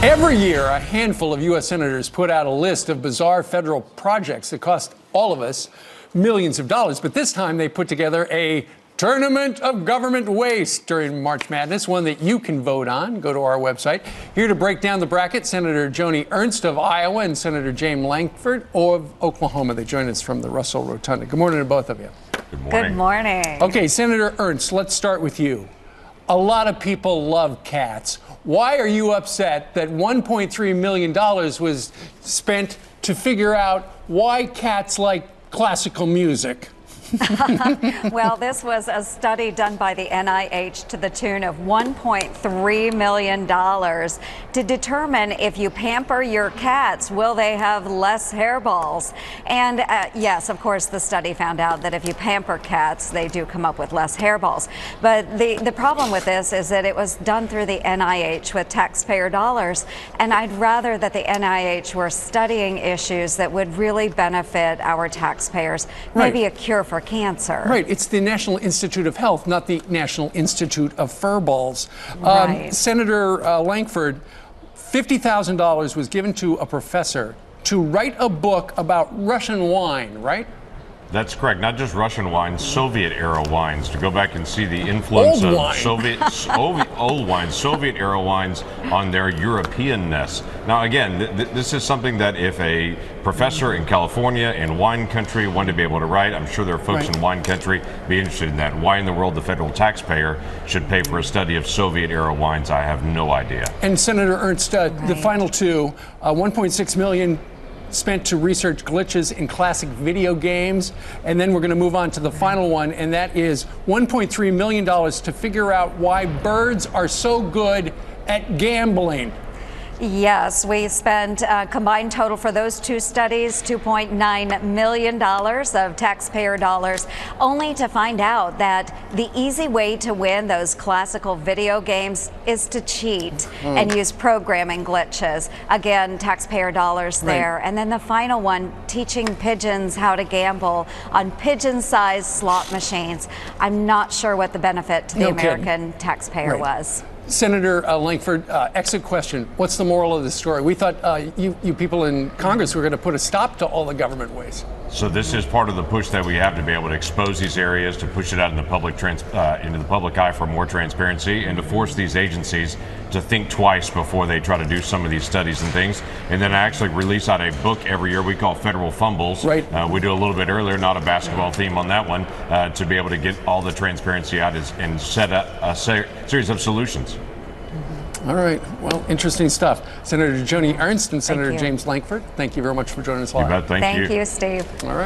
Every year, a handful of U.S. senators put out a list of bizarre federal projects that cost all of us millions of dollars. But this time, they put together a tournament of government waste during March Madness, one that you can vote on. Go to our website. Here to break down the bracket, Senator Joni Ernst of Iowa and Senator James Lankford of Oklahoma. They join us from the Russell Rotunda. Good morning to both of you. Good morning. Good morning. Okay, Senator Ernst, let's start with you. A lot of people love cats. Why are you upset that $1.3 million was spent to figure out why cats like classical music? Well, this was a study done by the NIH to the tune of $1.3 million to determine if you pamper your cats, will they have less hairballs? And yes, of course, the study found out that if you pamper cats, they do come up with less hairballs. But the problem with this is that it was done through the NIH with taxpayer dollars, and I'd rather that the NIH were studying issues that would really benefit our taxpayers, maybe a cure for cancer. Right. It's the National Institute of Health, not the National Institute of Furballs. Right. Senator Lankford, $50,000 was given to a professor to write a book about Russian wine, right? That's correct. Not just Russian wines, Soviet-era wines, to go back and see the influence of old wines, Soviet-era wines on their Europeanness. Now, again, this is something that if a professor in California in wine country wanted to be able to write, I'm sure there are folks in wine country be interested in that. Why in the world the federal taxpayer should pay for a study of Soviet-era wines, I have no idea. And Senator Ernst, the final two, $1.6 million spent to research glitches in classic video games. And then we're going to move on to the final one, and that is $1.3 million to figure out why birds are so good at gambling. Yes, we spent a combined total for those two studies, $2.9 million of taxpayer dollars, only to find out that the easy way to win those classical video games is to cheat and use programming glitches. Again, taxpayer dollars there. And then the final one, teaching pigeons how to gamble on pigeon-sized slot machines. I'm not sure what the benefit to the American taxpayer was. Senator Lankford, exit question. What's the moral of the story? We thought you people in Congress were going to put a stop to all the government waste. So this is part of the push that we have to be able to expose these areas, to push it out in the public into the public eye for more transparency, and to force these agencies to think twice before they try to do some of these studies and things. And then I actually release out a book every year we call Federal Fumbles. Right. We do a little bit earlier, not a basketball theme on that one, to be able to get all the transparency out and set up a series of solutions. All right. Well, interesting stuff. Senator Joni Ernst and Senator James Lankford, thank you very much for joining us live. You bet. Thank you. Thank you, Steve. All right.